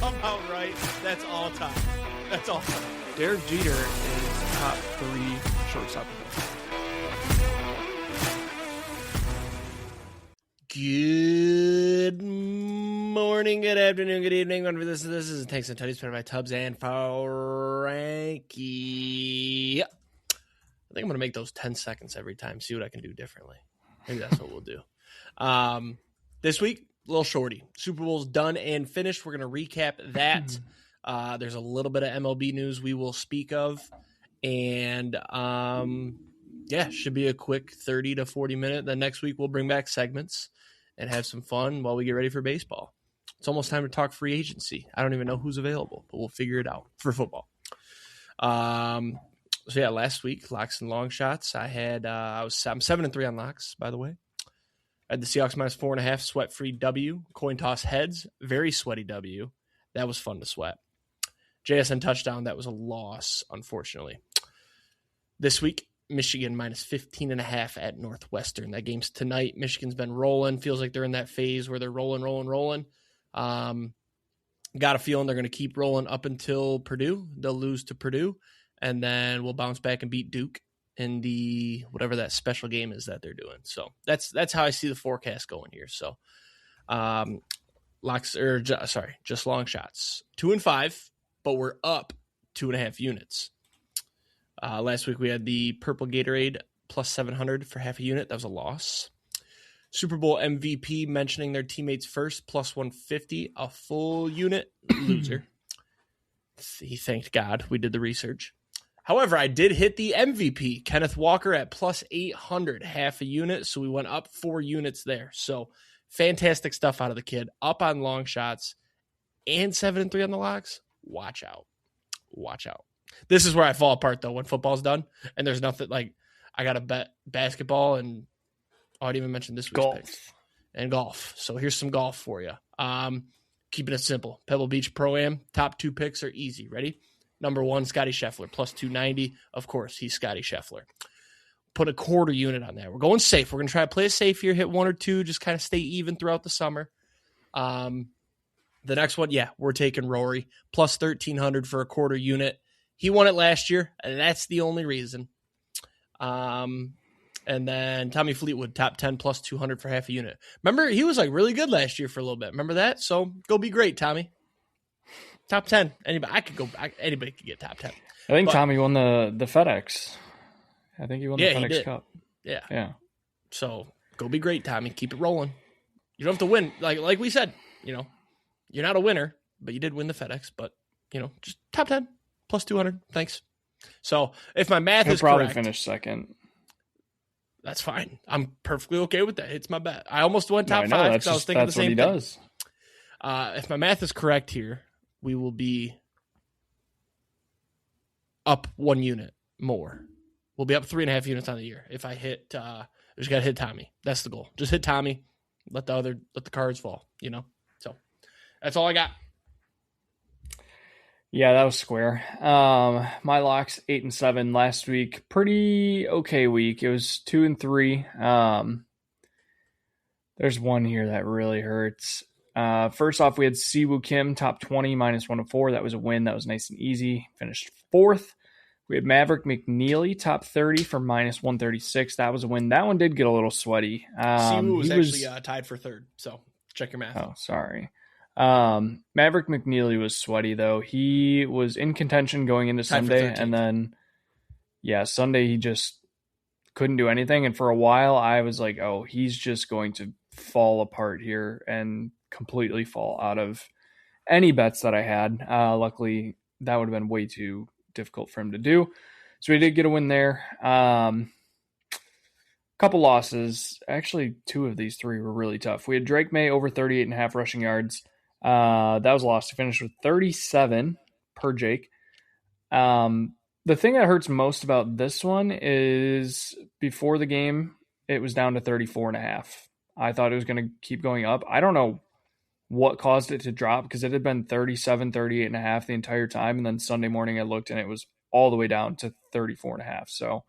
somehow right. That's all time. That's all time. Derek Jeter is top 3 shortstop. Good morning, good afternoon, good evening. Whenever this is Tanks and Tutties, by Tubbs and Frankie. I think I'm going to make those 10 seconds every time, see what I can do differently. Maybe that's what we'll do. This week, a little shorty. Super Bowl's done and finished. We're going to recap that. There's a little bit of MLB news we will speak of. And, should be a quick 30 to 40 minute. Then next week, we'll bring back segments and have some fun while we get ready for baseball. It's almost time to talk free agency. I don't even know who's available, but we'll figure it out for football. Last week, Locks and Longshots. I'm 7-3 on Locks, by the way. I had the Seahawks minus 4.5, sweat-free W. Coin toss heads, very sweaty W. That was fun to sweat. JSN touchdown, that was a loss, unfortunately. This week, Michigan minus 15.5 at Northwestern. That game's tonight. Michigan's been rolling. Feels like they're in that phase where they're rolling. Got a feeling they're going to keep rolling up until Purdue. They'll lose to Purdue, and then we'll bounce back and beat Duke in the whatever that special game is that they're doing. So that's how I see the forecast going here. So just long shots. 2-5, but we're up 2.5 units. Last week we had the purple Gatorade plus 700 for half a unit. That was a loss. Super Bowl MVP mentioning their teammates first plus 150, a full unit. Loser. He thanked God. We did the research. However, I did hit the MVP, Kenneth Walker, at plus 800, half a unit. So we went up 4 units there. So fantastic stuff out of the kid. Up on long shots and 7-3 on the locks. Watch out. This is where I fall apart, though, when football's done. And there's nothing like I got to bet basketball and I didn't even mention this week's picks. And golf. So here's some golf for you. Keeping it simple. Pebble Beach Pro-Am, top 2 picks are easy. Ready? Number 1, Scottie Scheffler, plus 290. Of course, he's Scottie Scheffler. Put a quarter unit on that. We're going safe. We're going to try to play it safe here, hit 1 or 2, just kind of stay even throughout the summer. The next one, we're taking Rory, plus 1,300 for a quarter unit. He won it last year, and that's the only reason. And then Tommy Fleetwood, top 10, plus 200 for half a unit. Remember, he was like really good last year for a little bit. Remember that? So go be great, Tommy. Top 10. Anybody could get top 10. I think Tommy won the FedEx. I think he won the FedEx Cup. Yeah. So go be great, Tommy. Keep it rolling. You don't have to win. Like we said, you're not a winner, but you did win the FedEx. But, just top 10, plus 200. Thanks. So if my math is correct. He'll probably finish second. That's fine. I'm perfectly okay with that. It's my bet. I almost went top 5 because I was thinking the same thing. That's what he does. If my math is correct here, we will be up 1 unit more. We'll be up 3.5 units on the year. If I hit, just got to hit Tommy. That's the goal. Just hit Tommy. Let the cards fall, So that's all I got. Yeah, that was square. My locks 8-7 last week. Pretty okay week. It was 2-3. There's one here that really hurts. First off, we had Siwoo Kim, top 20, minus 104. That was a win. That was nice and easy. Finished 4th. We had Maverick McNeely, top 30 for minus 136. That was a win. That one did get a little sweaty. Siwoo was actually tied for 3rd, so check your math. Oh, sorry. Maverick McNeely was sweaty, though. He was in contention going into Sunday, and then, Sunday he just couldn't do anything. And for a while, I was like, oh, he's just going to fall apart here and completely fall out of any bets that I had. Luckily, that would have been way too difficult for him to do. So we did get a win there. Couple losses. Actually, 2 of these 3 were really tough. We had Drake May over 38.5 rushing yards. That was a loss. He finished with 37 per Jake. The thing that hurts most about this one is before the game, it was down to 34.5. I thought it was going to keep going up. I don't know what caused it to drop because it had been 37, 38.5 the entire time. And then Sunday morning I looked and it was all the way down to 34.5. So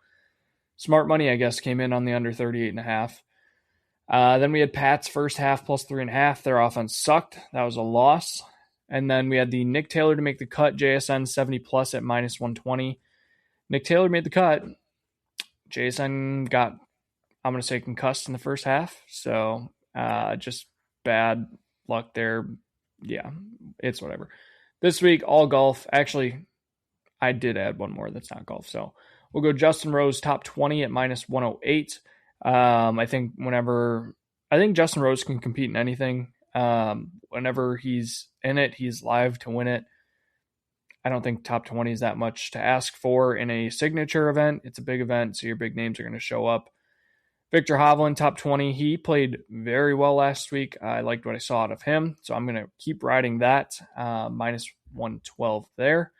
smart money, I guess, came in on the under 38.5. Then we had Pat's first half plus 3.5. Their offense sucked. That was a loss. And then we had the Nick Taylor to make the cut, JSN 70 plus at minus 120. Nick Taylor made the cut. JSN got, I'm going to say, concussed in the first half. So just bad luck there. Yeah, it's whatever. This week, all golf. Actually, I did add one more that's not golf. So we'll go Justin Rose top 20 at minus 108. I think Justin Rose can compete in anything. Whenever he's in it, he's live to win it. I don't think top 20 is that much to ask for in a signature event. It's a big event, so your big names are going to show up. Victor Hovland, top 20. He played very well last week. I liked what I saw out of him, so I'm going to keep riding that. Minus 112 there.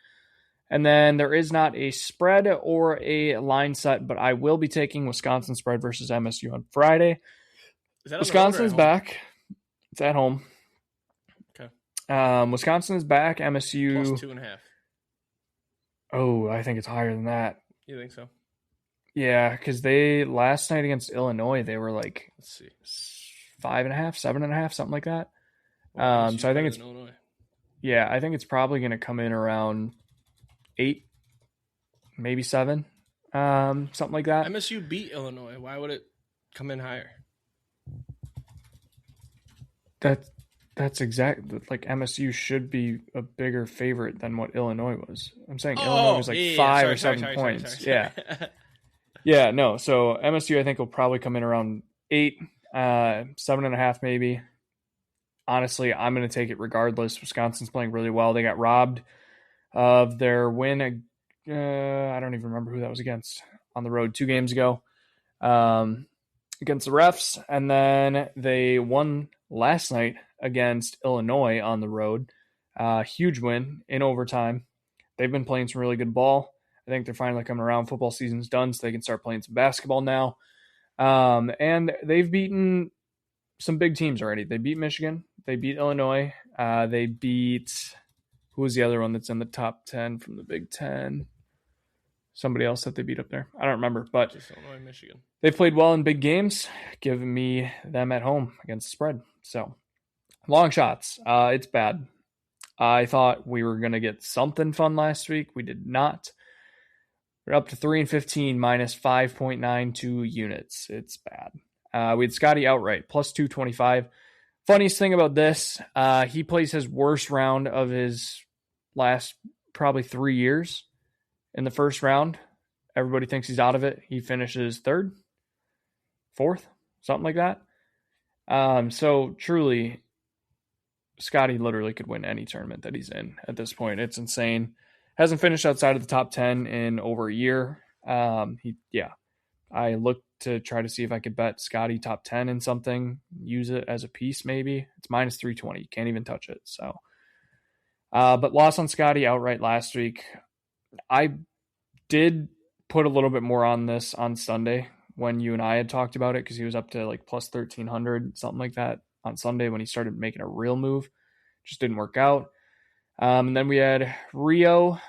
And then there is not a spread or a line set, but I will be taking Wisconsin spread versus MSU on Friday. Wisconsin's back. It's at home. Okay. Wisconsin is back. MSU plus 2.5. Oh, I think it's higher than that. You think so? Yeah, because they last night against Illinois, they were like, let's see, 5.5, 7.5, something like that. So I think it's Illinois. Yeah, I think it's probably going to come in around 8, maybe 7, something like that. MSU beat Illinois. Why would it come in higher? That's exactly like MSU should be a bigger favorite than what Illinois was. I'm saying Illinois was like 5 or 7 points. Sorry. Yeah, no. So MSU I think will probably come in around 8, 7.5 maybe. Honestly, I'm going to take it regardless. Wisconsin's playing really well. They got robbed of their win. I don't even remember who that was against on the road 2 games ago against the refs. And then they won last night against Illinois on the road. Huge win in overtime. They've been playing some really good ball. I think they're finally coming around. Football season's done, so they can start playing some basketball now. And they've beaten some big teams already. They beat Michigan. They beat Illinois. They beat, who was the other one that's in the top 10 from the Big Ten? Somebody else that they beat up there. I don't remember, but just Illinois, Michigan. They've played well in big games, giving me them at home against the spread. So, long shots. It's bad. I thought we were going to get something fun last week. We did not. We're up to 3-15 minus 5.92 units. It's bad. We had Scottie outright plus 225. Funniest thing about this, he plays his worst round of his last probably 3 years in the first round. Everybody thinks he's out of it. He finishes 3rd, 4th, something like that. So truly, Scottie literally could win any tournament that he's in at this point. It's insane. Hasn't finished outside of the top 10 in over a year. I looked to try to see if I could bet Scottie top 10 in something, use it as a piece maybe. It's minus 320. You can't even touch it. So, but loss on Scottie outright last week. I did put a little bit more on this on Sunday when you and I had talked about it because he was up to like plus 1,300, something like that on Sunday when he started making a real move. Just didn't work out. And then we had Rio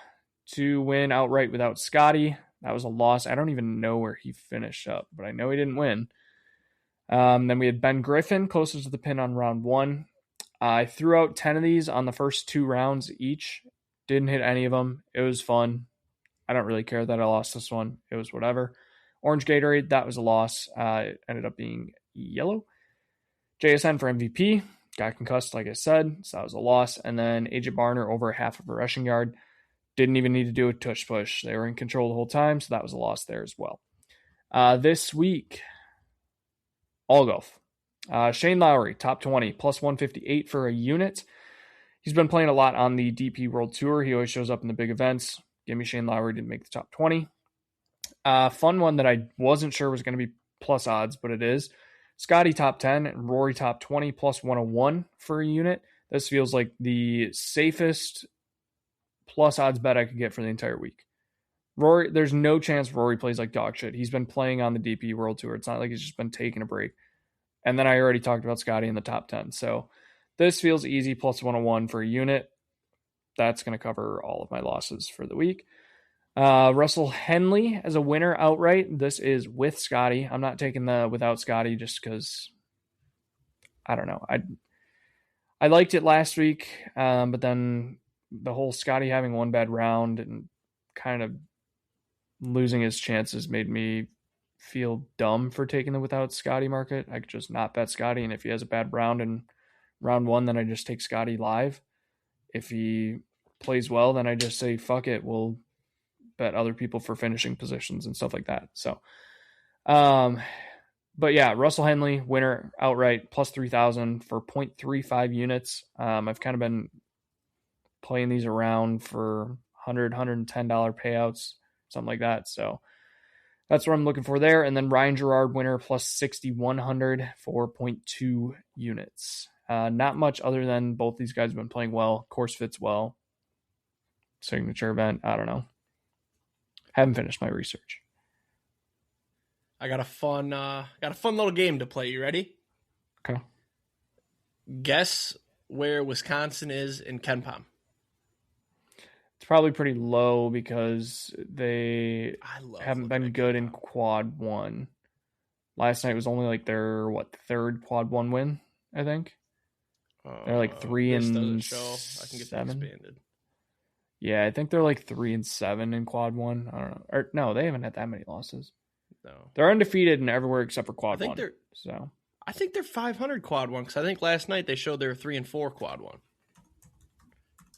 to win outright without Scottie. That was a loss. I don't even know where he finished up, but I know he didn't win. Then we had Ben Griffin closest to the pin on round 1. I threw out 10 of these on the first 2 rounds each. Didn't hit any of them. It was fun. I don't really care that I lost this one. It was whatever. Orange Gatorade, that was a loss. It ended up being yellow. JSN for MVP. Got concussed, like I said, so that was a loss. And then AJ Barner over half of a rushing yard. Didn't even need to do a tush push. They were in control the whole time, so that was a loss there as well. This week, all golf. Shane Lowry, top 20, plus 158 for a unit. He's been playing a lot on the DP World Tour. He always shows up in the big events. Give me Shane Lowry, didn't make the top 20. Fun one that I wasn't sure was going to be plus odds, but it is. Scottie top 10 and Rory top 20 plus 101 for a unit. This feels like the safest plus odds bet I could get for the entire week. Rory, there's no chance Rory plays like dog shit. He's been playing on the DP World Tour. It's not like he's just been taking a break. And then I already talked about Scottie in the top 10. So this feels easy, plus 101 for a unit. That's going to cover all of my losses for the week. Russell Henley as a winner outright. This is with Scottie. I'm not taking the without Scottie just because, I don't know. I liked it last week, but then the whole Scottie having one bad round and kind of losing his chances made me feel dumb for taking the without Scottie market. I could just not bet Scottie, and if he has a bad round in round one, then I just take Scottie live. If he plays well, then I just say, fuck it, we'll bet other people for finishing positions and stuff like that. So, but yeah, Russell Henley, winner outright, plus 3,000 for 0.35 units. I've kind of been playing these around for $100, $110 payouts, something like that. So that's what I'm looking for there. And then Ryan Gerard, winner, plus 6,100 for 0.2 units. Not much other than both these guys have been playing well. Course fits well. Signature event, I don't know. Haven't finished my research. I got a fun little game to play. You ready? Okay. Guess where Wisconsin is in KenPom. It's probably pretty low because they haven't been good in quad one. Last night was only like their third quad one win, I think. They're like 3-7. I can get that expanded. Yeah, I think they're like 3-7 in quad one. I don't know. Or no, they haven't had that many losses. No, they're undefeated in everywhere except for quad one. I think they're 500 quad one because I think last night they showed they were 3-4 quad one.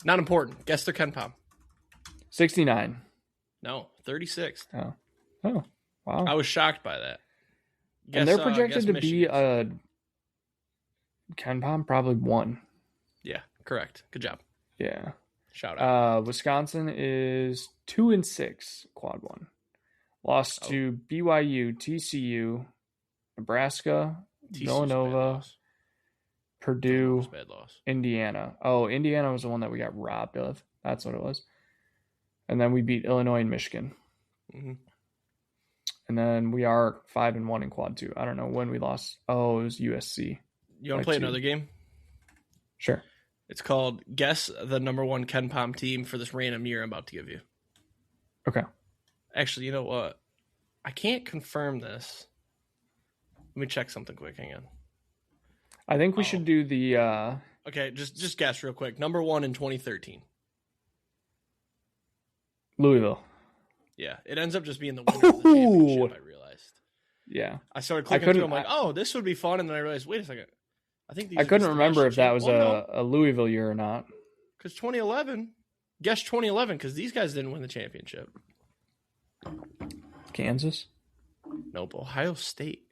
Not important. Guess their KenPom. 69. No, 36. Oh, wow. I was shocked by that. And they're projected to be a KenPom probably 1. Yeah, correct. Good job. Yeah. Shout out. Wisconsin is 2-6 quad one. Lost to BYU, TCU, Nebraska, Villanova, Purdue, bad loss. Indiana. Oh, Indiana was the one that we got robbed of. That's what it was. And then we beat Illinois and Michigan. Mm-hmm. And then we are 5-1 in quad two. I don't know when we lost. Oh, it was USC. You want to play another game? Sure. It's called Guess the Number 1 KenPom team for this random year I'm about to give you. Okay. Actually, you know what? I can't confirm this. Let me check something quick. Hang on. I think we should do the... Okay, just guess real quick. Number 1 in 2013. Louisville. Yeah, it ends up just being the winner of the championship, I realized. Yeah. I started clicking through. I'm like, this would be fun. And then I realized, wait a second. I couldn't remember if that was a Louisville year or not. Because 2011. Guess 2011, because these guys didn't win the championship. Kansas? Nope, Ohio State.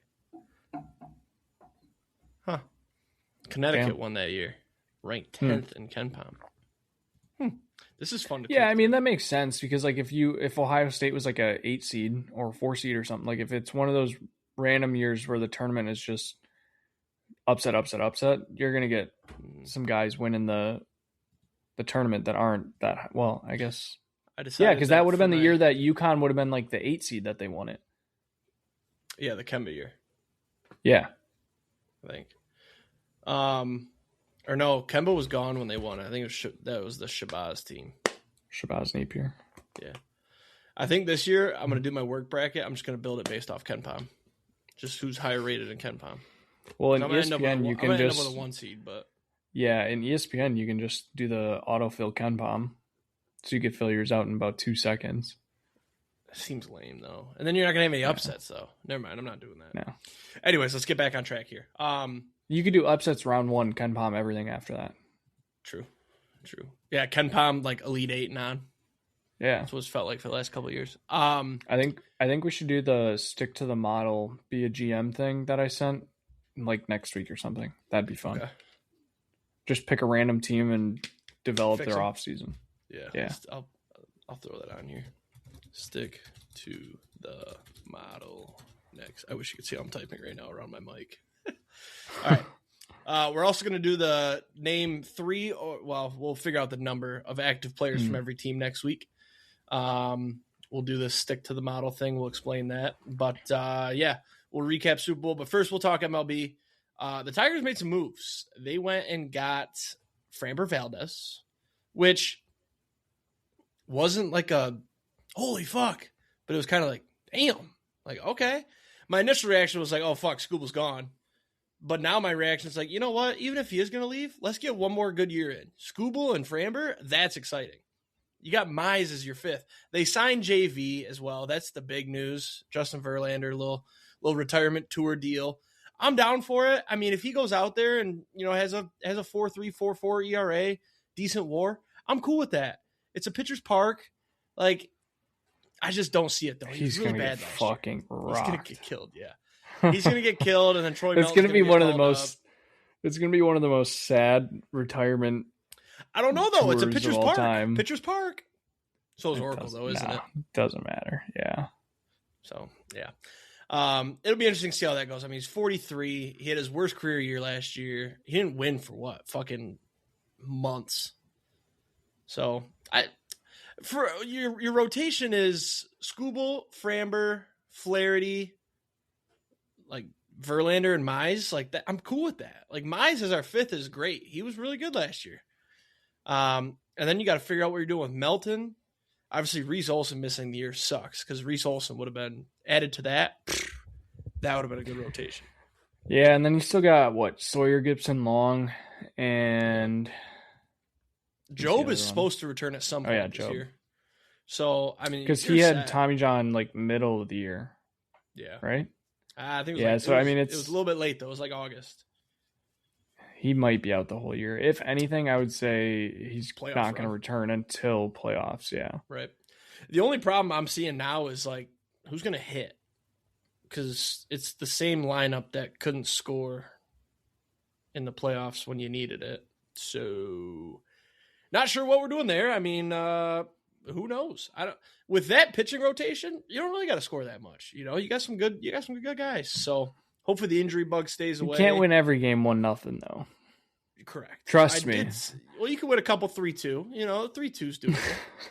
Huh. Connecticut won that year. Ranked 10th in KenPom. This is fun to I mean, that makes sense because like if Ohio State was like a 8 seed or a 4 seed or something, like if it's one of those random years where the tournament is just upset, you're going to get some guys winning the tournament that aren't that well, I guess. Because that would have been the year that UConn would have been like the 8 seed that they won it. Yeah, the Kemba year. Yeah. I think. Or no, Kemba was gone when they won. I think that was the Shabazz team. Shabazz Napier. Yeah. I think this year I'm going to do my work bracket. I'm just going to build it based off KenPom. Just who's higher rated in KenPom. Well, in ESPN, you can just... end up with a 1 seed, but... Yeah, in ESPN, you can just do the autofill KenPom. So you could fill yours out in about 2 seconds. Seems lame, though. And then you're not going to have any upsets, though. Never mind, I'm not doing that. No. Anyways, let's get back on track here. You could do upsets round 1, KenPom, everything after that. True. Yeah, KenPom, like Elite 8 and on. Yeah. That's what it's felt like for the last couple of years. I think we should do the stick to the model, be a GM thing that I sent like next week or something. That'd be fun. Okay. Just pick a random team and develop their off season. Yeah. I'll throw that on here. Stick to the model next. I wish you could see how I'm typing right now around my mic. All right. We're also going to do the name 3, we'll figure out the number of active players from every team next week. We'll do the stick to the model thing. We'll explain that. But we'll recap Super Bowl. But first, we'll talk MLB. The Tigers made some moves. They went and got Framber Valdez, which wasn't like a holy fuck, but it was kind of like, damn. Like, okay. My initial reaction was like, oh, fuck, Scooble's gone. But now my reaction is like, you know what? Even if he is going to leave, let's get one more good year in. Skubal and Framber, that's exciting. You got Mize as your fifth. They signed JV as well. That's the big news. Justin Verlander, little retirement tour deal. I'm down for it. I mean, if he goes out there and has a 4.3, 4.4 ERA, decent WAR, I'm cool with that. It's a pitcher's park. Like, I just don't see it though. He's really bad last fucking year. Rocked. He's gonna get killed. Yeah, he's gonna get killed, and then Troy. It's gonna be one of the most. It's gonna be one of the most sad retirement. I don't know though. It's a pitcher's park. Time. Pitcher's park. So is Oracle though, isn't it? Doesn't matter. Yeah. So yeah. It'll be interesting to see how that goes. I mean, he's 43. He had his worst career year last year. He didn't win for what? Fucking months. So for your rotation is Skubal, Framber, Flaherty, like Verlander and Mize. Like that, I'm cool with that. Like Mize as our fifth is great. He was really good last year. And then you got to figure out what you're doing with Melton. Obviously, Reese Olson missing the year sucks because Reese Olson would have been added to that. That would have been a good rotation. Yeah, and then you still got Sawyer, Gibson, Long, and Job is supposed to return at some point this year. So I mean, because he had Tommy John like middle of the year. Yeah. Right. I think. It was it was a little bit late though. It was like August. He might be out the whole year. If anything, I would say he's not going to return until playoffs. Yeah. Right. The only problem I'm seeing now is like who's going to hit, because it's the same lineup that couldn't score in the playoffs when you needed it. So not sure what we're doing there. I mean, who knows? With that pitching rotation, you don't really got to score that much. You got some good guys. So hopefully the injury bug stays away. You can't win every game 1-0 though. Correct. Trust me. Well, you can win a couple 3-2. 3-2's doable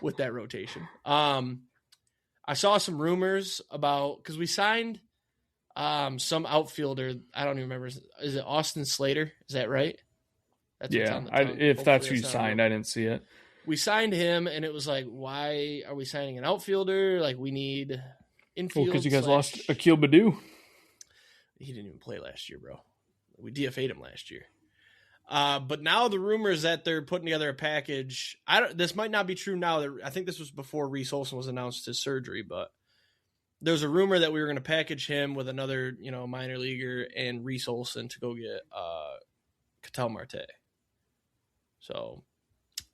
with that rotation. I saw some rumors about, because we signed some outfielder. I don't even remember. Is it Austin Slater? Is that right? That's if that's who you signed, I didn't see it. We signed him, and it was like, why are we signing an outfielder? Like, we need infield. Because you guys lost Akil Baddoo. He didn't even play last year, bro. We DFA'd him last year. But now the rumors that they're putting together a package. This might not be true now. I think this was before Reese Olson was announced his surgery, but there's a rumor that we were going to package him with another, minor leaguer and Reese Olson to go get Ketel Marte. So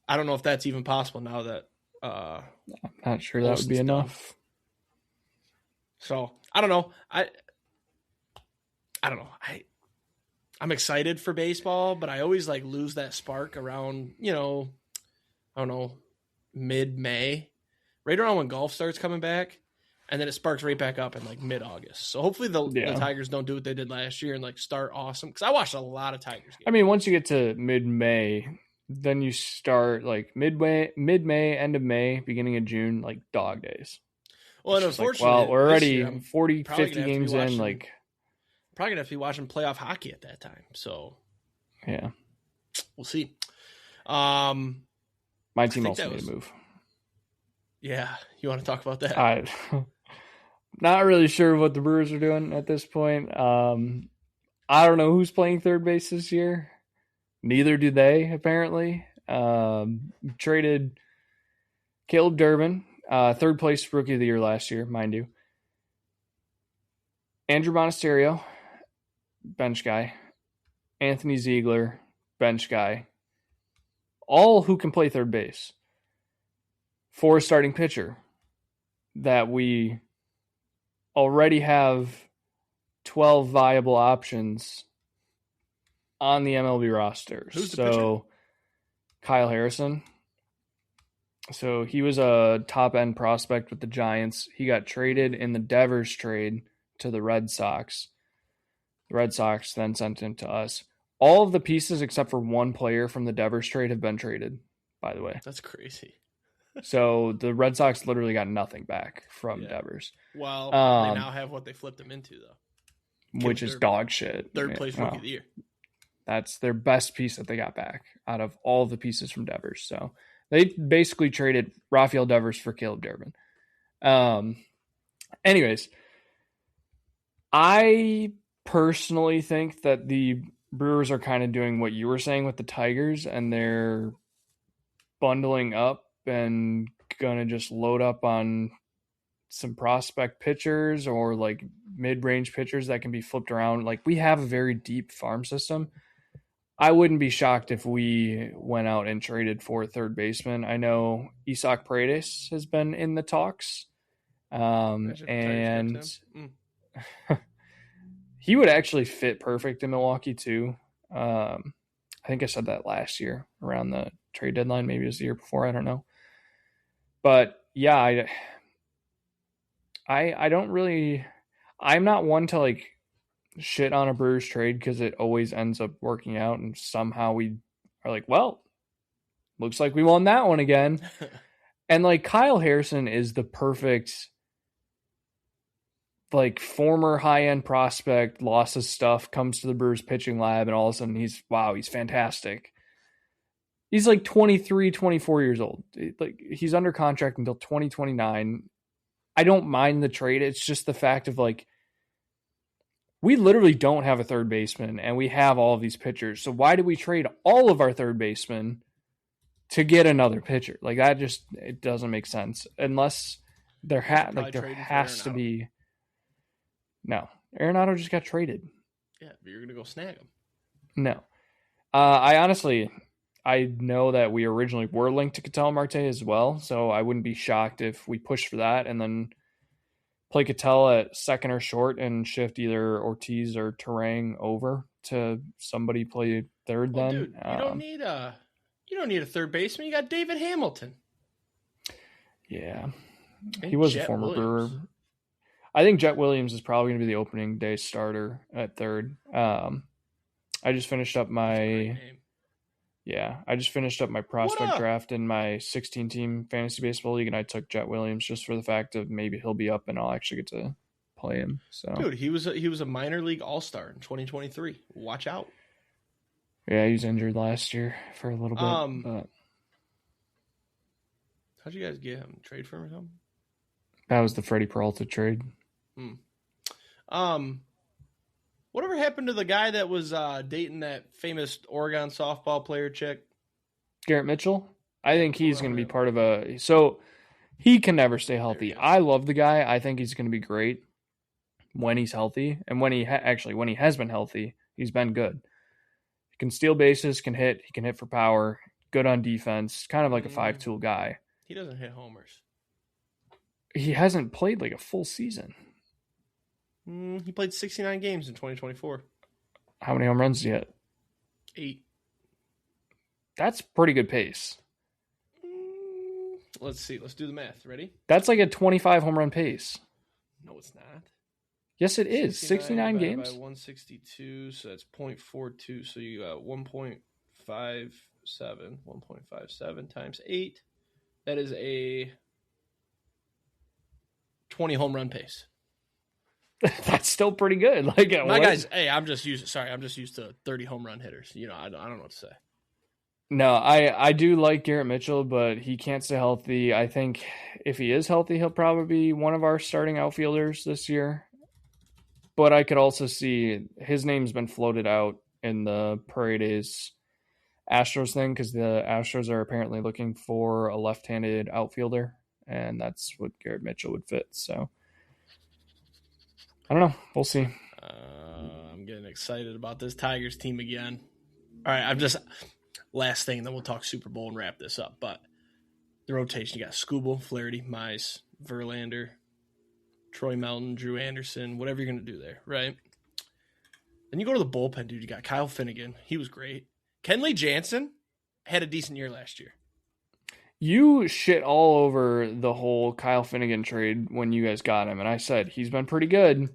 I don't know if that's even possible now that I'm not sure that would be enough. So I don't know. I don't know. I'm excited for baseball, but I always lose that spark around, I don't know, mid-May, right around when golf starts coming back, and then it sparks right back up in mid-August. So hopefully the Tigers don't do what they did last year and start awesome, because I watched a lot of Tigers games. I mean, once you get to mid-May, then you start mid-May, end of May, beginning of June, dog days. Well, and unfortunately, we're already 40, 50 games in, probably going to have to be watching playoff hockey at that time. So, yeah. We'll see. My team also made a move. Yeah. You want to talk about that? I'm not really sure what the Brewers are doing at this point. I don't know who's playing third base this year. Neither do they, apparently. Traded Caleb Durbin, third place rookie of the year last year, mind you. Andrew Monasterio, bench guy. Anthony Ziegler, bench guy. All who can play third base. For a starting pitcher that we already have 12 viable options on the MLB roster. Who's the pitcher? Kyle Harrison. So he was a top-end prospect with the Giants. He got traded in the Devers trade to the Red Sox. The Red Sox then sent him to us. All of the pieces except for one player from the Devers trade have been traded, by the way. That's crazy. So the Red Sox literally got nothing back from Devers. Well, they now have what they flipped him into, though. Which is dog shit. Third place rookie of the year. That's their best piece that they got back out of all the pieces from Devers. So they basically traded Rafael Devers for Caleb Durbin. Anyways, I personally think that the Brewers are kind of doing what you were saying with the Tigers, and they're bundling up and gonna just load up on some prospect pitchers or like mid-range pitchers that can be flipped around. Like, we have a very deep farm system. I wouldn't be shocked if we went out and traded for a third baseman. I know Isaac Paredes has been in the talks, and he would actually fit perfect in Milwaukee too. I think I said that last year around the trade deadline. Maybe it was the year before. I don't know. But yeah, I don't really. I'm not one to like shit on a Brewers trade because it always ends up working out, and somehow we are like, well, looks like we won that one again. And like Kyle Harrison is the perfect like former high-end prospect, lost his stuff, comes to the Brewers pitching lab, and all of a sudden he's fantastic. He's like 23, 24 years old. Like, he's under contract until 2029. I don't mind the trade. It's just the fact of like, we literally don't have a third baseman and we have all of these pitchers. So why do we trade all of our third basemen to get another pitcher? Like, that just, it doesn't make sense unless there has to be. No, Arenado just got traded. Yeah, but you're going to go snag him. No. I know that we originally were linked to Ketel Marte as well, so I wouldn't be shocked if we pushed for that and then play Ketel at second or short and shift either Ortiz or Terang over to somebody play third. Well, then dude, you don't need a third baseman. You got David Hamilton. Yeah, and he was Jet a former Brewer. I think Jet Williams is probably going to be the opening day starter at third. I just finished up my prospect draft in my 16-team fantasy baseball league, and I took Jet Williams just for the fact of maybe he'll be up and I'll actually get to play him. So, dude, he was a minor league all-star in 2023. Watch out. Yeah, he was injured last year for a little bit. But how'd you guys get him? Trade for him or something? That was the Freddie Peralta trade. Whatever happened to the guy that was dating that famous Oregon softball player chick? Garrett Mitchell? I think he's going to be part of so he can never stay healthy. I love the guy. I think he's going to be great when he's healthy. And when he has been healthy, he's been good. He can steal bases, he can hit for power, good on defense, kind of like a 5-tool guy. He doesn't hit homers. He hasn't played like a full season. He played 69 games in 2024. How many home runs did he hit? 8. That's pretty good pace. Let's see. Let's do the math. Ready? That's like a 25 home run pace. No, it's not. Yes, it is. 69 games. By 162, so that's 0.42. So you got 1.57. 1.57 times 8. That is a 20 home run pace. That's still pretty good. Like, my guys, hey, I'm just used to 30 home run hitters. You know, I don't know what to say. No, I do like Garrett Mitchell, but he can't stay healthy. I think if he is healthy, he'll probably be one of our starting outfielders this year. But I could also see his name's been floated out in the Paredes Astros thing because the Astros are apparently looking for a left-handed outfielder, and that's what Garrett Mitchell would fit. So I don't know. We'll see. I'm getting excited about this Tigers team again. All right, last thing, and then we'll talk Super Bowl and wrap this up. But the rotation, you got Skubal, Flaherty, Mize, Verlander, Troy Melton, Drew Anderson, whatever you're going to do there, right? Then you go to the bullpen, dude. You got Kyle Finnegan. He was great. Kenley Jansen had a decent year last year. You shit all over the whole Kyle Finnegan trade when you guys got him, and I said he's been pretty good.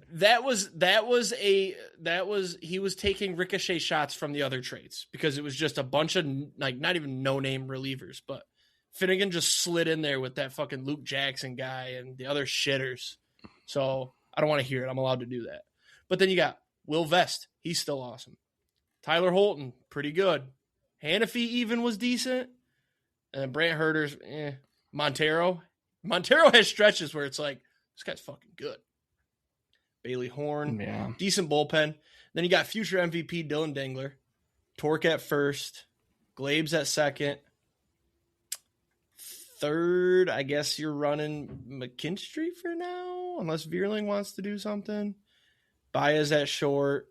He was taking ricochet shots from the other trades because it was just a bunch of like not even no-name relievers, but Finnegan just slid in there with that fucking Luke Jackson guy and the other shitters. So I don't want to hear it. I'm allowed to do that. But then you got Will Vest. He's still awesome. Tyler Holton, pretty good. Hannafy even was decent. And Brant Herter's, Montero has stretches where it's like, this guy's fucking good. Bailey Horn. Yeah. Decent bullpen. Then you got future MVP Dylan Dingler. Torque at first. Glabes at second. Third, I guess you're running McKinstry for now, unless Veerling wants to do something. Baez at short.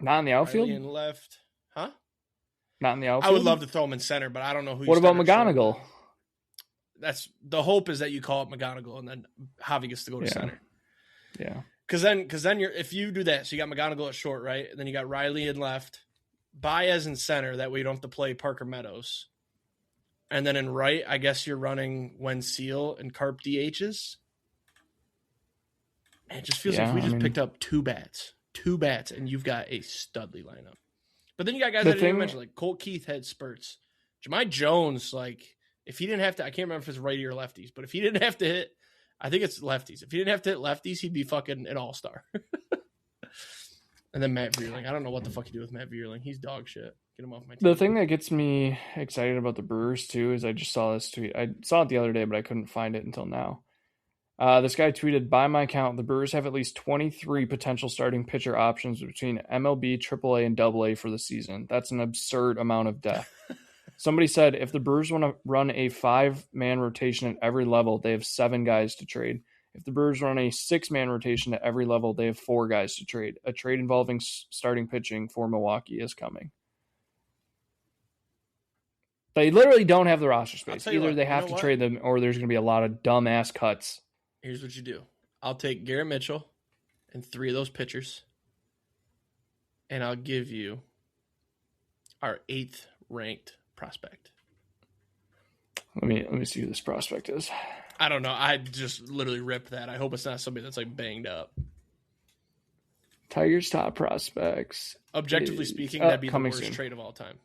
Not in the outfield? Riley in left. Huh? Not in the outfield? I would love to throw him in center, but I don't know who. What about McGonigal? That's the hope, is that you call it McGonigal and then Javi gets to go to center. Yeah. Because then you're, if you do that, so you got McGonigal at short, right? And then you got Riley in left, Baez in center. That way you don't have to play Parker Meadows. And then in right, I guess you're running Wenzel and Carp DHs. And it just feels like we just picked up two bats, and you've got a studly lineup. But then you got guys I didn't even mention, like Colt Keith had spurts. Jahmai Jones, like, if he didn't have to, I can't remember if it's righty or lefties, but if he didn't have to hit, I think it's lefties. If he didn't have to hit lefties, he'd be fucking an all-star. And then Matt Vierling. I don't know what the fuck you do with Matt Vierling. He's dog shit. Get him off my team. The thing that gets me excited about the Brewers, too, is I just saw this tweet. I saw it the other day, but I couldn't find it until now. This guy tweeted, by my count, the Brewers have at least 23 potential starting pitcher options between MLB, AAA, and AA for the season. That's an absurd amount of depth. Somebody said, if the Brewers want to run a 5-man rotation at every level, they have 7 guys to trade. If the Brewers run a 6-man rotation at every level, they have 4 guys to trade. A trade involving starting pitching for Milwaukee is coming. They literally don't have the roster space. Either they have to trade them, or there's going to be a lot of dumbass cuts. Here's what you do. I'll take Garrett Mitchell and 3 of those pitchers, and I'll give you our 8th ranked prospect. Let me see who this prospect is. I don't know. I just literally ripped that. I hope it's not somebody that's like banged up. Tigers' top prospects. Objectively speaking, that'd be the worst trade of all time.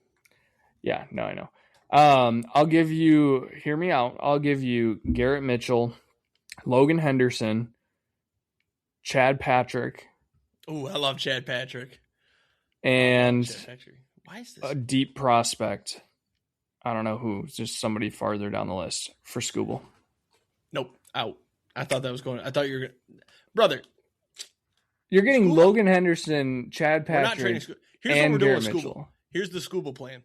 Yeah, no, I know. I'll give you, hear me out. I'll give you Garrett Mitchell, Logan Henderson, Chad Patrick. Oh, I love Chad Patrick. And Chad Patrick. Why is this a deep prospect? I don't know who. It's just somebody farther down the list for Scooble. Nope, out. I thought that was going. I thought you were, brother. You're getting Scooble? Logan Henderson, Chad Patrick, Here's and what we're Garrett doing with Scooble. Mitchell. Here's the Scooble plan.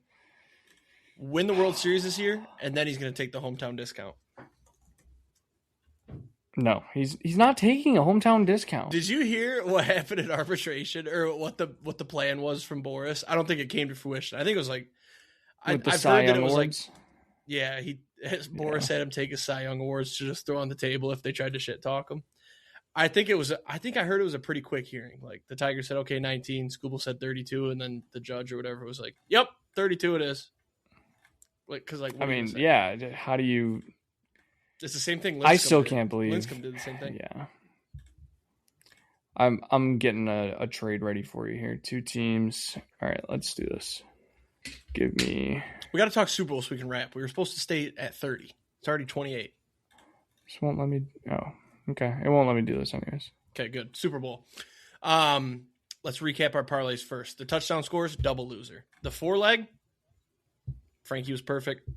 Win the World Series this year, and then he's going to take the hometown discount. No, he's not taking a hometown discount. Did you hear what happened at arbitration, or what the plan was from Boris? I don't think it came to fruition. I think it was like I've heard that it was awards? Like, yeah, Boris had him take his Cy Young awards to just throw on the table if they tried to shit talk him. I think I heard it was a pretty quick hearing. Like the Tigers said, okay, 19. Scooble said 32, and then the judge or whatever was like, yep, 32 it is. Like, because like, I mean, yeah. How do you? It's the same thing. I still can't believe Linscomb did the same thing. Yeah. I'm getting a trade ready for you here. 2 teams. All right, let's do this. Give me. We got to talk Super Bowl so we can wrap. We were supposed to stay at 30. It's already 28. Just won't let me. Oh, okay. It won't let me do this anyways. Okay, good. Super Bowl. Let's recap our parlays first. The touchdown scores, double loser. The 4-leg, Frankie was perfect.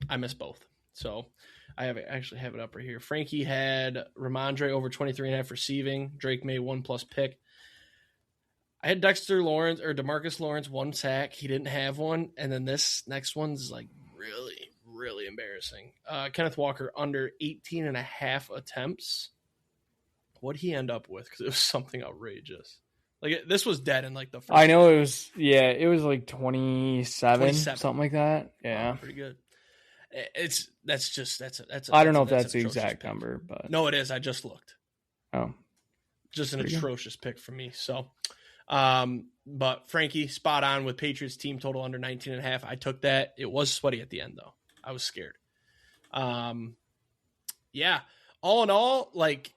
I missed both. So I actually have it up right here. Frankie had Ramondre over 23.5 receiving. Drake May 1+ pick. I had Dexter Lawrence or DeMarcus Lawrence 1 sack. He didn't have one. And then this next one's like really, really embarrassing. Kenneth Walker under 18.5 attempts. What'd he end up with? Because it was something outrageous. Like this was dead in like the first. I know it was. Yeah, it was like 27, something like that. Yeah, pretty good. That's. I don't know if that's the exact number, but no, it is. I just looked. Oh, just an atrocious pick from me. So, but Frankie spot on with Patriots team total under 19.5. I took that. It was sweaty at the end though. I was scared. Yeah. All in all, like.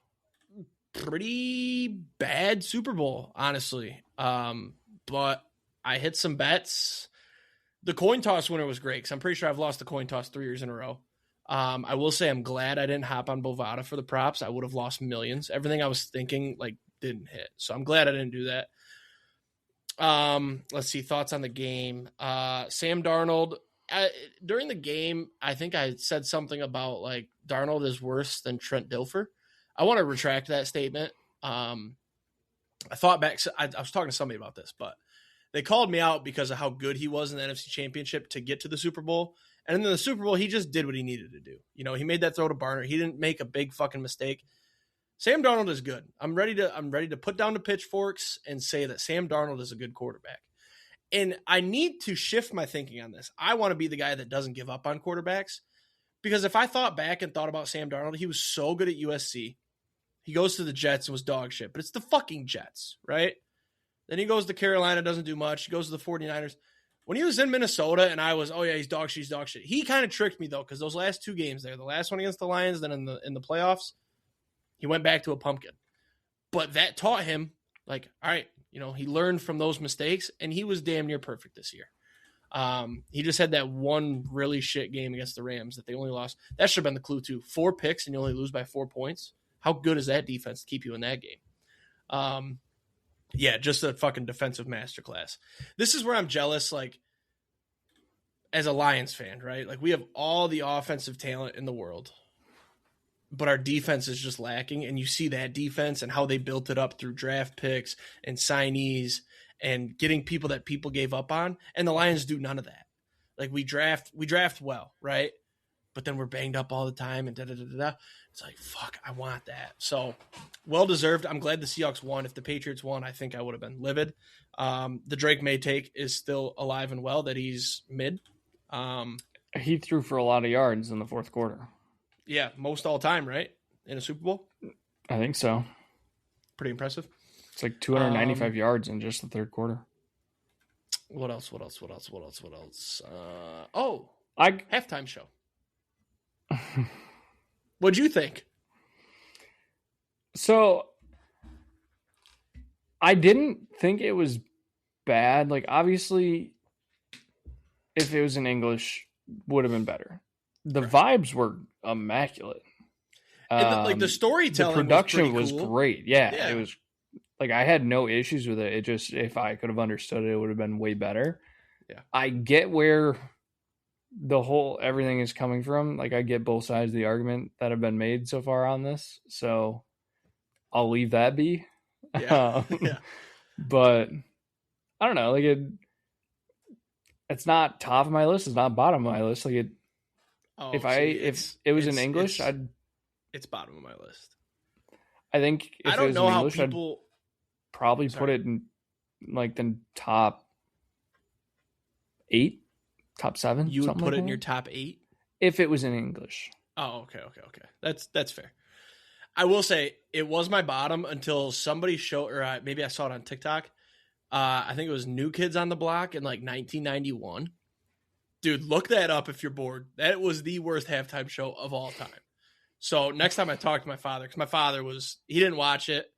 Pretty bad Super Bowl, honestly. But I hit some bets. The coin toss winner was great because I'm pretty sure I've lost the coin toss 3 years in a row. I will say I'm glad I didn't hop on Bovada for the props. I would have lost millions. Everything I was thinking like didn't hit. So I'm glad I didn't do that. Let's see. Thoughts on the game. Sam Darnold. During the game, I think I said something about like Darnold is worse than Trent Dilfer. I want to retract that statement. I thought back. I was talking to somebody about this, but they called me out because of how good he was in the NFC Championship to get to the Super Bowl. And in the Super Bowl, he just did what he needed to do. You know, he made that throw to Barner. He didn't make a big fucking mistake. Sam Darnold is good. I'm ready to put down the pitchforks and say that Sam Darnold is a good quarterback. And I need to shift my thinking on this. I want to be the guy that doesn't give up on quarterbacks, because if I thought back and thought about Sam Darnold, he was so good at USC. He goes to the Jets and was dog shit, but it's the fucking Jets, right? Then he goes to Carolina, doesn't do much. He goes to the 49ers. When he was in Minnesota and I was, oh yeah, he's dog shit. He kind of tricked me though, because those last two games there, the last one against the Lions, then in the playoffs, he went back to a pumpkin. But that taught him, like, all right, you know, he learned from those mistakes, and he was damn near perfect this year. He just had that one really shit game against the Rams that they only lost. That should have been the clue too. 4 picks and you only lose by 4 points. How good is that defense to keep you in that game? Yeah, just a fucking defensive masterclass. This is where I'm jealous, like, as a Lions fan, right? Like, we have all the offensive talent in the world, but our defense is just lacking. And you see that defense and how they built it up through draft picks and signees and getting people that people gave up on. And the Lions do none of that. Like, we draft well, right? But then we're banged up all the time and da-da-da-da-da. It's like, fuck, I want that. So, well-deserved. I'm glad the Seahawks won. If the Patriots won, I think I would have been livid. The Drake May take is still alive and well that he's mid. He threw for a lot of yards in the fourth quarter. Yeah, most all time, right? In a Super Bowl? I think so. Pretty impressive. It's like 295 yards in just the third quarter. What else? Halftime show. What'd you think? So, I didn't think it was bad. Like, obviously, if it was in English, would have been better. The vibes were immaculate. And the storytelling, the production was cool. Great. Yeah, it was. Like, I had no issues with it. It just, if I could have understood it, it would have been way better. Yeah, I get where everything is coming from. Like, I get both sides of the argument that have been made so far on this. So I'll leave that be. Yeah. But I don't know. Like, it's not top of my list. It's not bottom of my list. Like, if it was in English, it's bottom of my list. I think if I don't it was know in how English, people I'd probably put it in like the top 8, top 7. You would put like it that? In your top 8 if it was in English. Oh, okay. That's fair. I will say it was my bottom until somebody showed, or maybe I saw it on TikTok. I think it was New Kids on the Block in like 1991. Dude, look that up if you're bored. That was the worst halftime show of all time. So next time I talk to my father, because my father he didn't watch it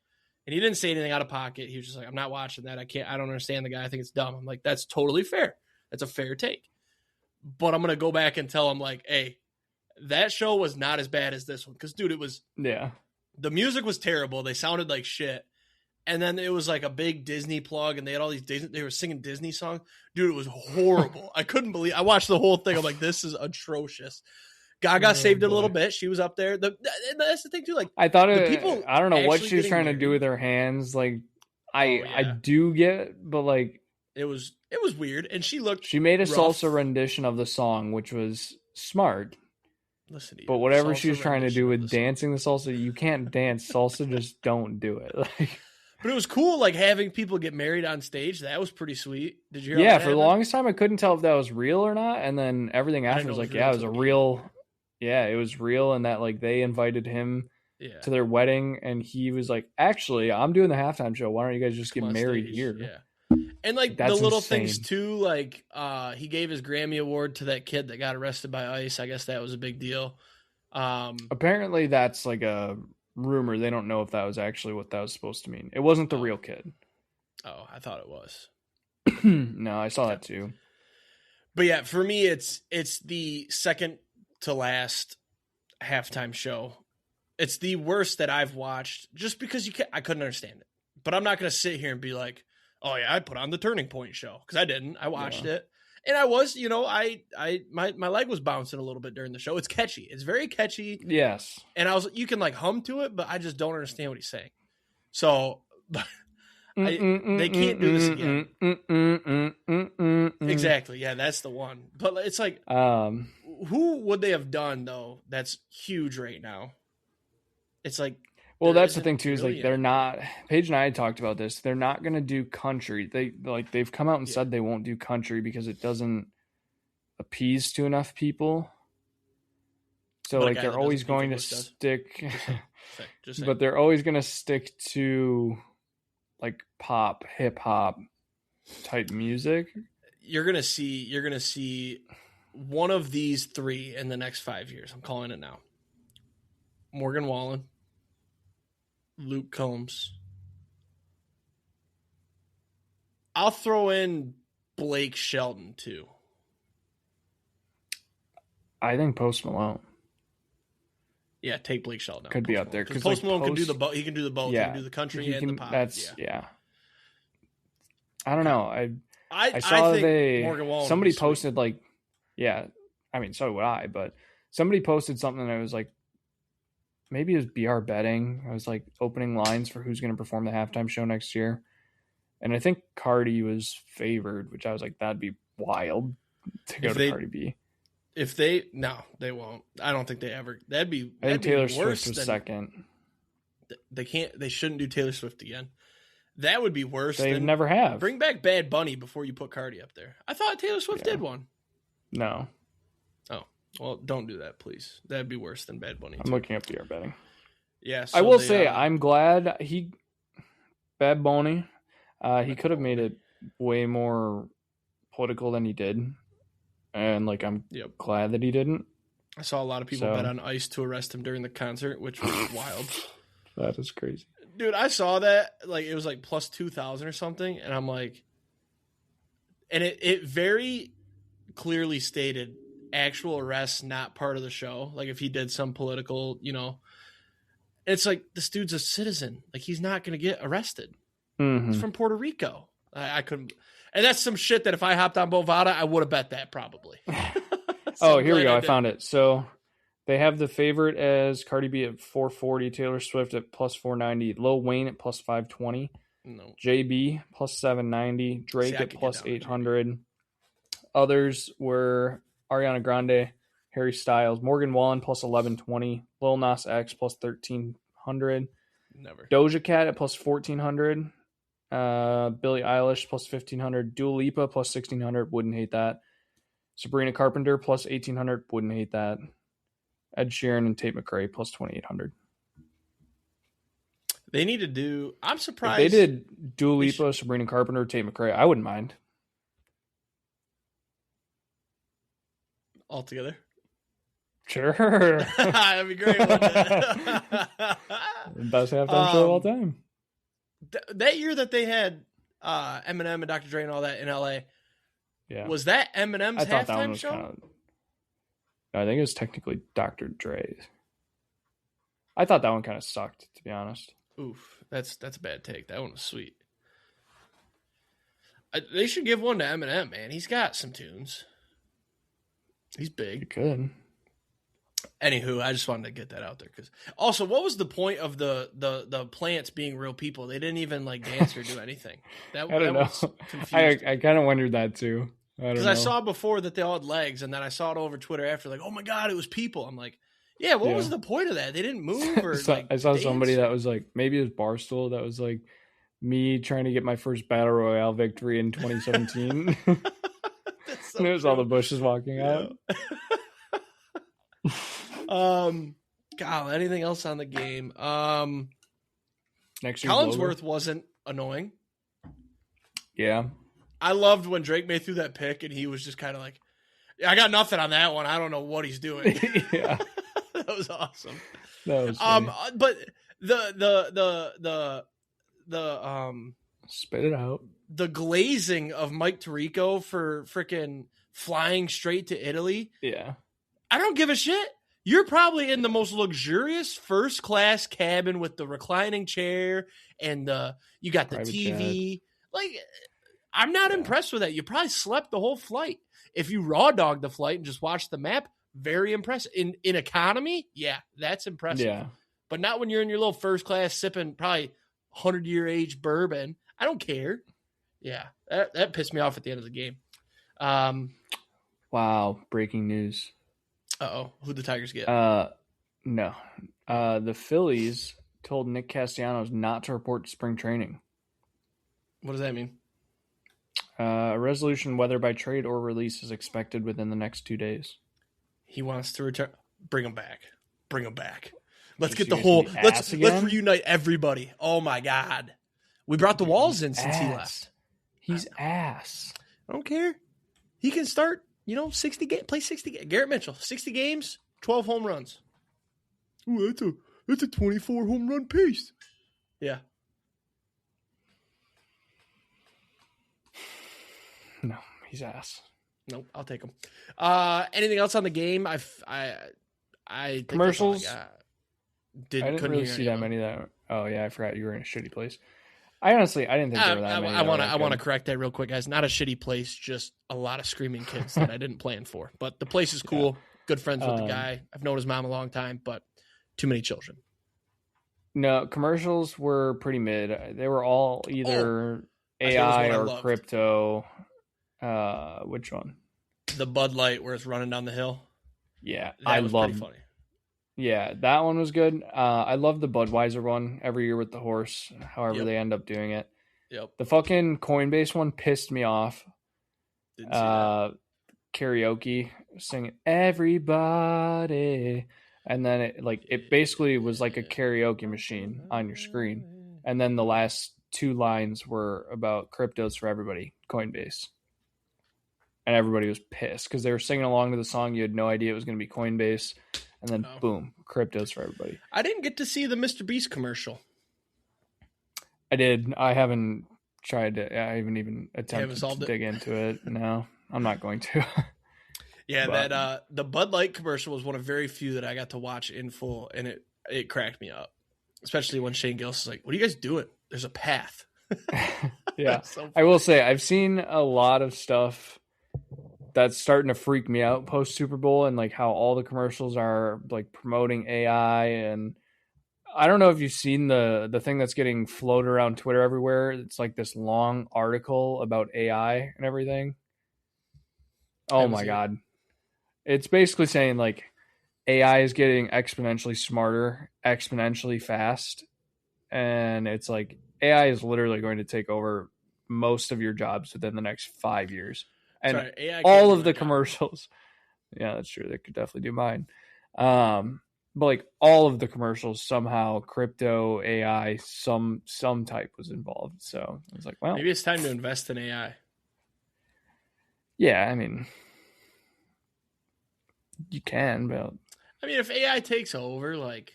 and he didn't say anything out of pocket. He was just like, I'm not watching that. I don't understand the guy. I think it's dumb. I'm like, that's totally fair. That's a fair take. But I'm going to go back and tell him, like, hey, that show was not as bad as this one. Because, dude, the music was terrible. They sounded like shit. And then it was like a big Disney plug, and they had all these they were singing Disney songs. Dude, it was horrible. I couldn't believe. I watched the whole thing. I'm like, this is atrocious. Gaga saved it a little bit. She was up there. That's the thing too. Like, I thought I don't know what she was trying to do with her hands. Like, I do get, but like, it was weird. And she made a rough. salsa rendition of the song, which was smart. Listen to you. But whatever she was trying to do with dancing the salsa, you can't dance salsa. Just don't do it. Like. But it was cool, like, having people get married on stage. That was pretty sweet. Did you hear? Yeah, for the longest time, I couldn't tell if that was real or not. And then everything after was like, it was a real. Yeah, it was real, and that like they invited him to their wedding, and he was like, "Actually, I'm doing the halftime show. Why don't you guys just get married here?" Yeah, and like that's the little insane. things too, like he gave his Grammy award to that kid that got arrested by ICE. I guess that was a big deal. Apparently, that's like a rumor. They don't know if that was actually what that was supposed to mean. It wasn't the real kid. Oh, I thought it was. No, I saw that too. But yeah, for me, it's the second to last halftime show. It's the worst that I've watched, just because I couldn't understand it. But I'm not going to sit here and be like, oh yeah, I put on the Turning Point show, because I didn't. I watched it, and I was, my leg was bouncing a little bit during the show. It's catchy. It's very catchy. Yes. And you can like hum to it, but I just don't understand what he's saying. So they can't do this again. Exactly. Yeah, that's the one. But it's like, who would they have done though? That's huge right now. It's like, well, that's the thing too, is like they're not. Paige and I had talked about this. They're not going to do country. They've come out and said they won't do country because it doesn't appease to enough people. So like they're always going to stick, but they're always going to stick to like pop, hip hop type music. You're gonna see one of these three in the next 5 years. I'm calling it now. Morgan Wallen, Luke Combs. I'll throw in Blake Shelton too. I think Post Malone. Yeah, take Blake Shelton out. Could be up there because Post Malone can do the both. He can do the both. Yeah, he can do the country and the pop. I don't know. I saw Morgan Wallen somebody posted like, I mean, so would I, but somebody posted something that was like, maybe it was BR betting. I was like opening lines for who's going to perform the halftime show next year. And I think Cardi was favored, which I was like, that'd be wild to go to Cardi B. If they won't. I don't think they ever. I think Taylor Swift was second. They shouldn't do Taylor Swift again. That would be worse. They never have. Bring back Bad Bunny before you put Cardi up there. I thought Taylor Swift did one. No. Oh, well, don't do that, please. That'd be worse than Bad Bunny. I'm looking up BR betting. Yeah, so I will say I'm glad Bad Bunny. He could have made it way more political than he did. And like, I'm glad that he didn't. I saw a lot of people bet on ice to arrest him during the concert, which was wild. That is crazy. Dude, I saw that. Like, it was like plus 2,000 or something. And I'm like, and it very clearly stated actual arrests, not part of the show. Like if he did some political, it's like, this dude's a citizen. Like he's not going to get arrested. Mm-hmm. He's from Puerto Rico. I couldn't. And that's some shit that if I hopped on Bovada, I would have bet that probably. So here we go. I found it. So they have the favorite as Cardi B at 440, Taylor Swift at plus 490, Lil Wayne at plus 520, JB plus 790, Drake at plus 800. Others were Ariana Grande, Harry Styles, Morgan Wallen plus 1120, Lil Nas X plus 1300, Doja Cat at plus 1400. Billie Eilish plus 1,500, Dua Lipa plus 1,600, wouldn't hate that. Sabrina Carpenter plus 1,800, wouldn't hate that. Ed Sheeran and Tate McRae plus 2,800. They need to do. I'm surprised if they did Dua Lipa, Sabrina Carpenter, Tate McRae. I wouldn't mind. All together. Sure, that'd be great. Wouldn't it? Best halftime show of all time. That year that they had Eminem and Dr. Dre and all that in LA, was that Eminem's halftime show? I think it was technically Dr. Dre's. I thought that one kind of sucked, to be honest. Oof, that's a bad take. That one was sweet. They should give one to Eminem, man. He's got some tunes. He's big. You could. Anywho, I just wanted to get that out there because also, what was the point of the plants being real people? They didn't even like dance or do anything. I don't know. I kind of wondered that too. Because I saw before that they all had legs, and then I saw it over Twitter after, like, oh my god, it was people. I'm like, yeah, what was the point of that? They didn't move or I saw somebody that was like, maybe it was Barstool that was like me trying to get my first battle royale victory in 2017. So and there's all the bushes walking out. God, anything else on the game? Next Collinsworth wasn't annoying. Yeah. I loved when Drake May threw that pick and he was just kind of like, I got nothing on that one. I don't know what he's doing. Yeah. That was awesome. That was funny. But the spit it out. The glazing of Mike Tirico for freaking flying straight to Italy. Yeah. I don't give a shit. You're probably in the most luxurious first class cabin with the reclining chair and you got the private TV. Jet. Like, I'm not impressed with that. You probably slept the whole flight. If you raw dogged the flight and just watched the map, very impressive. In economy, yeah, that's impressive. Yeah. But not when you're in your little first class sipping probably 100-year age bourbon. I don't care. Yeah, that pissed me off at the end of the game. Wow, breaking news. Who'd the Tigers get? No. The Phillies told Nick Castellanos not to report to spring training. What does that mean? A resolution, whether by trade or release, is expected within the next 2 days. He wants to return. Bring him back. Bring him back. Let's get You the guys whole. gonna be Let's ass again? reunite everybody. Oh my God, we brought the walls in since he left. He's ass. I don't care. He can start. 60 games. Play 60 games. Garrett Mitchell, 60 games, 12 home runs. Ooh, that's a 24 home run pace. Yeah. No, he's ass. Nope, I'll take him. Anything else on the game? I think Commercials. I didn't really see that many. Oh yeah, I forgot you were in a shitty place. I didn't think there were that many. I want to correct that real quick, guys. Not a shitty place, just a lot of screaming kids that I didn't plan for. But the place is cool. Yeah. Good friends with the guy. I've known his mom a long time, but too many children. No, commercials were pretty mid. They were all either AI or crypto. Which one? The Bud Light where it's running down the hill. Yeah, that was pretty funny. Yeah, that one was good. I love the Budweiser one every year with the horse, however they end up doing it. Yep. The fucking Coinbase one pissed me off. Didn't see that. Karaoke, singing everybody. And then it basically was like a karaoke machine on your screen. And then the last two lines were about cryptos for everybody, Coinbase. And everybody was pissed because they were singing along to the song. You had no idea it was going to be Coinbase. And then, boom, cryptos for everybody. I didn't get to see the Mr. Beast commercial. I did. I haven't tried to. I haven't even attempted to dig into it. No, I'm not going to. Yeah, but the Bud Light commercial was one of very few that I got to watch in full, and it cracked me up. Especially when Shane Gillis is like, "What are you guys doing? There's a path." Yeah, so I will say I've seen a lot of stuff that's starting to freak me out post Super Bowl, and like how all the commercials are like promoting AI. And I don't know if you've seen the thing that's getting floated around Twitter everywhere. It's like this long article about AI and everything. Oh my God. It's basically saying like AI is getting exponentially smarter, exponentially fast. And it's like AI is literally going to take over most of your jobs within the next 5 years. And all of the commercials. Yeah, that's true. They could definitely do mine. But like all of the commercials, somehow crypto, AI, some type was involved. So I was like, well, maybe it's time to invest in AI. Yeah, I mean, you can, but I mean, if AI takes over, like,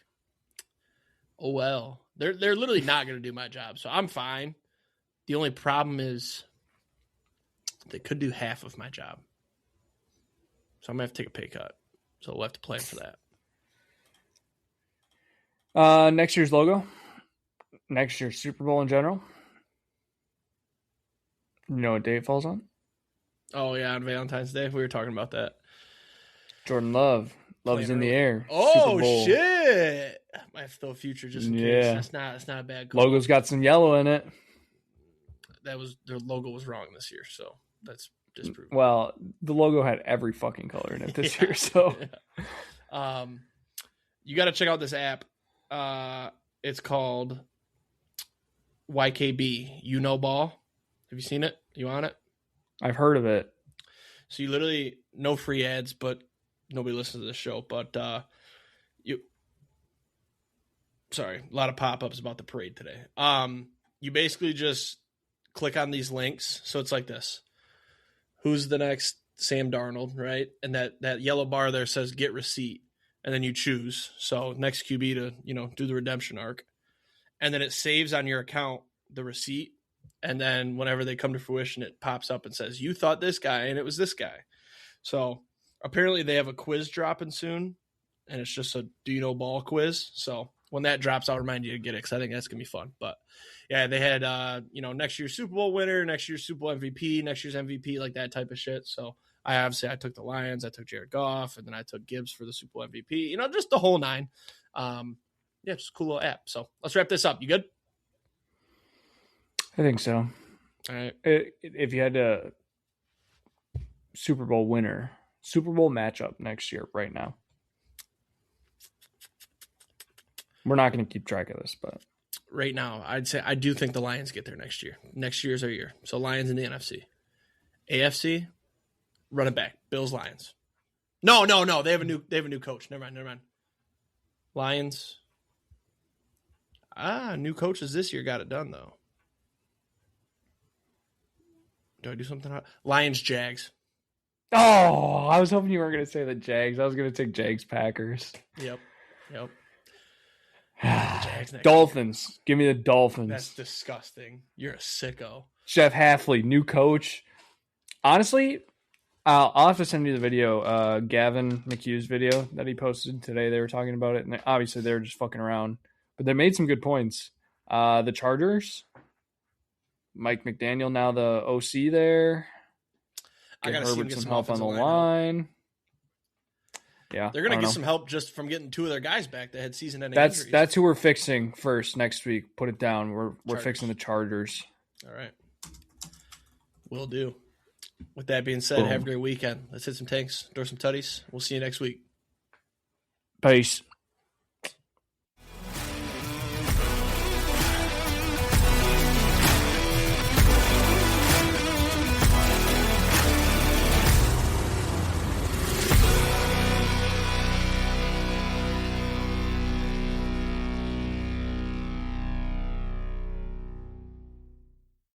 oh well, they're literally not going to do my job, so I'm fine. The only problem is they could do half of my job. So I'm going to have to take a pay cut. So we'll have to plan for that. Next year's logo. Next year's Super Bowl in general. You know what day it falls on? Oh, yeah, on Valentine's Day. We were talking about that. Jordan Love. Love's in the air. Oh, shit. I have to throw a future just in case. That's not a bad call. Logo's got some yellow in it. Their logo was wrong this year, so that's disproven. Well, the logo had every fucking color in it this year, so. Yeah. You got to check out this app. It's called YKB, You Know Ball. Have you seen it? You on it? I've heard of it. So you literally, no free ads, but nobody listens to this show. But sorry, a lot of pop-ups about the parade today. You basically just click on these links. So it's like this. Who's the next Sam Darnold, right? And that yellow bar there says get receipt. And then you choose. So next QB to, do the redemption arc. And then it saves on your account the receipt. And then whenever they come to fruition, it pops up and says, you thought this guy, and it was this guy. So apparently they have a quiz dropping soon. And it's just a do you know ball quiz. So when that drops, I'll remind you to get it because I think that's going to be fun. But yeah, they had, next year's Super Bowl winner, next year's Super Bowl MVP, next year's MVP, like that type of shit. So I took the Lions, I took Jared Goff, and then I took Gibbs for the Super Bowl MVP. Just the whole nine. Just a cool little app. So let's wrap this up. You good? I think so. All right. If you had a Super Bowl winner, Super Bowl matchup next year, right now, we're not going to keep track of this, but Right now, I'd say I do think the Lions get there next year. Next year's our year. So Lions in the NFC. AFC, run it back. Bills, Lions. No. They have a new coach. Never mind. Lions. New coaches this year got it done though. Do I do something? Lions, Jags. oh, I was hoping you weren't going to say the Jags. I was going to take Jags, Packers. Yep. Dolphins. Give me the Dolphins. That's disgusting. You're a sicko. Jeff Hafley, new coach. Honestly, I'll have to send you the video, Gavin McHugh's video that he posted today. They were talking about it, and obviously they were just fucking around. But they made some good points. The Chargers, Mike McDaniel, now the OC there. I got to see him get some help on the line. line. Yeah, they're going to get some help just from getting two of their guys back that had season-ending injuries. That's who we're fixing first next week. Put it down. We're fixing the Chargers. All right, will do. With that being said, have a great weekend. Let's hit some tanks, throw some tutties. We'll see you next week. Peace.